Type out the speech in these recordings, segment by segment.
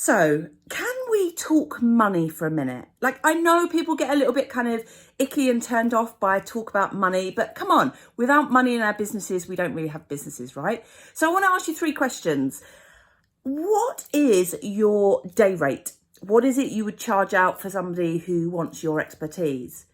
So, can we talk money for a minute? Like, I know people get a little bit kind of icky and turned off by talk about money, but come on, without money in our businesses, we don't really have businesses, right? So I want to ask you 3 questions. What is your day rate? What is it you would charge out for somebody who wants your expertise?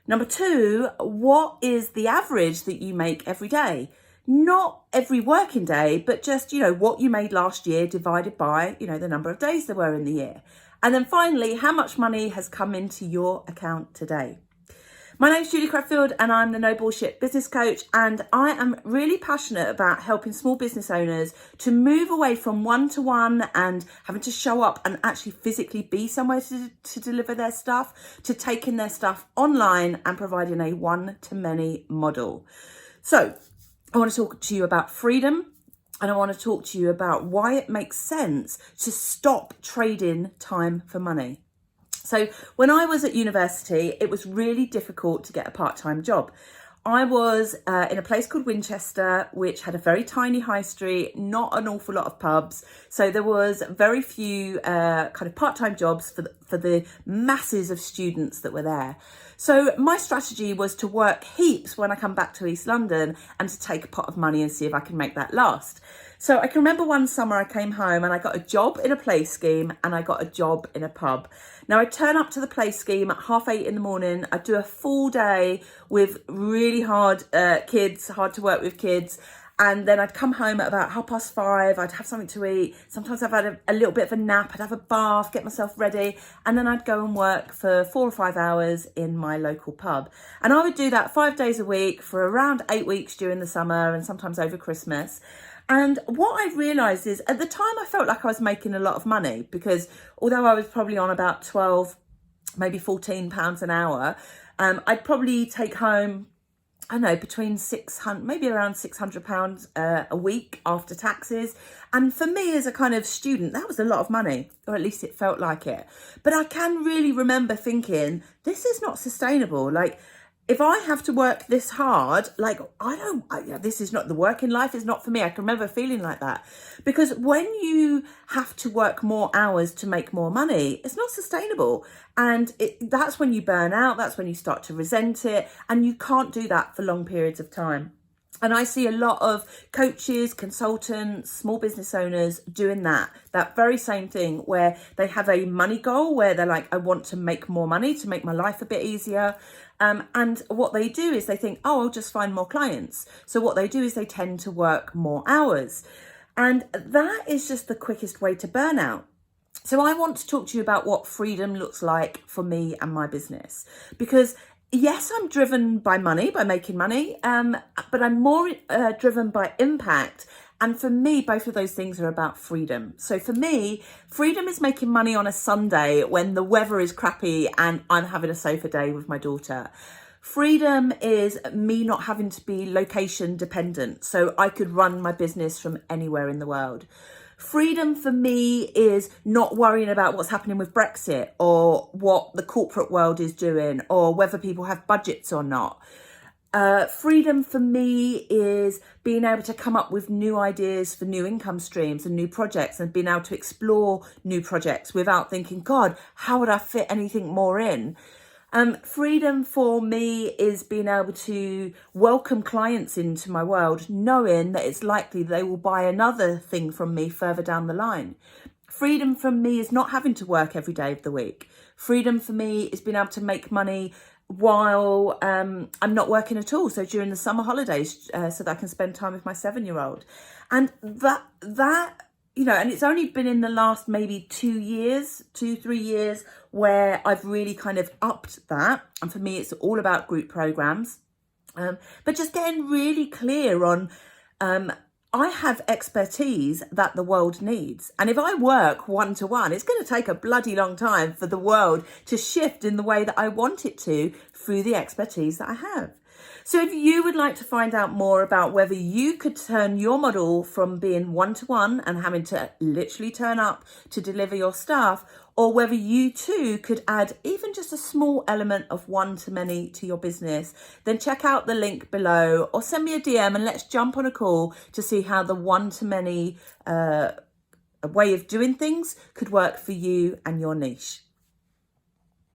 Number 2, what is the average that you make every day? Not every working day, but just, what you made last year divided by, the number of days there were in the year. And then finally, how much money has come into your account today? My name's Julie Creffield and I'm the No Bullshit Business Coach, and I am really passionate about helping small business owners to move away from one-to-one and having to show up and actually physically be somewhere to deliver their stuff, to taking their stuff online and providing a one-to-many model. So I want to talk to you about freedom, and I want to talk to you about why it makes sense to stop trading time for money. So when I was at university, it was really difficult to get a part-time job. I was in a place called Winchester, which had a very tiny high street, not an awful lot of pubs. So there was very few kind of part-time jobs for the masses of students that were there. So my strategy was to work heaps when I come back to East London and to take a pot of money and see if I can make that last. So I can remember one summer I came home and I got a job in a play scheme and I got a job in a pub. Now I'd turn up to the play scheme at 8:30 in the morning. I'd do a full day with really hard kids, hard to work with kids. And then I'd come home at about 5:30. I'd have something to eat. Sometimes I've had a little bit of a nap. I'd have a bath, get myself ready. And then I'd go and work for 4 or 5 hours in my local pub. And I would do that 5 days a week for around 8 weeks during the summer and sometimes over Christmas. And what I realised is at the time I felt like I was making a lot of money, because although I was probably on about 12, maybe £14 an hour, I'd probably take home, I don't know, between 600, maybe around £600 a week after taxes. And for me as a kind of student, that was a lot of money, or at least it felt like it. But I can really remember thinking, this is not sustainable. Like, if I have to work this hard, like, this is not, the working life is not for me. I can remember feeling like that, because when you have to work more hours to make more money, it's not sustainable. And that's when you burn out. That's when you start to resent it. And you can't do that for long periods of time. And I see a lot of coaches, consultants, small business owners doing that very same thing, where they have a money goal, where they're like, I want to make more money to make my life a bit easier. And what they do is they think, I'll just find more clients. So what they do is they tend to work more hours. And that is just the quickest way to burn out. So I want to talk to you about what freedom looks like for me and my business, because yes, I'm driven by money, by making money, but I'm more driven by impact. And for me, both of those things are about freedom. So for me, freedom is making money on a Sunday when the weather is crappy and I'm having a sofa day with my daughter. Freedom is me not having to be location dependent, so I could run my business from anywhere in the world. Freedom for me is not worrying about what's happening with Brexit, or what the corporate world is doing, or whether people have budgets or not. Freedom for me is being able to come up with new ideas for new income streams and new projects, and being able to explore new projects without thinking, God, how would I fit anything more in? Freedom for me is being able to welcome clients into my world, knowing that it's likely they will buy another thing from me further down the line. Freedom for me is not having to work every day of the week. Freedom for me is being able to make money while I'm not working at all. So during the summer holidays, so that I can spend time with my 7-year-old. And that and it's only been in the last maybe 2-3 years where I've really kind of upped that. And for me, it's all about group programs. But just getting really clear on, I have expertise that the world needs. And if I work one-to-one, it's going to take a bloody long time for the world to shift in the way that I want it to through the expertise that I have. So if you would like to find out more about whether you could turn your model from being one-to-one and having to literally turn up to deliver your stuff, or whether you too could add even just a small element of one-to-many to your business, then check out the link below or send me a DM and let's jump on a call to see how the one-to-many way of doing things could work for you and your niche.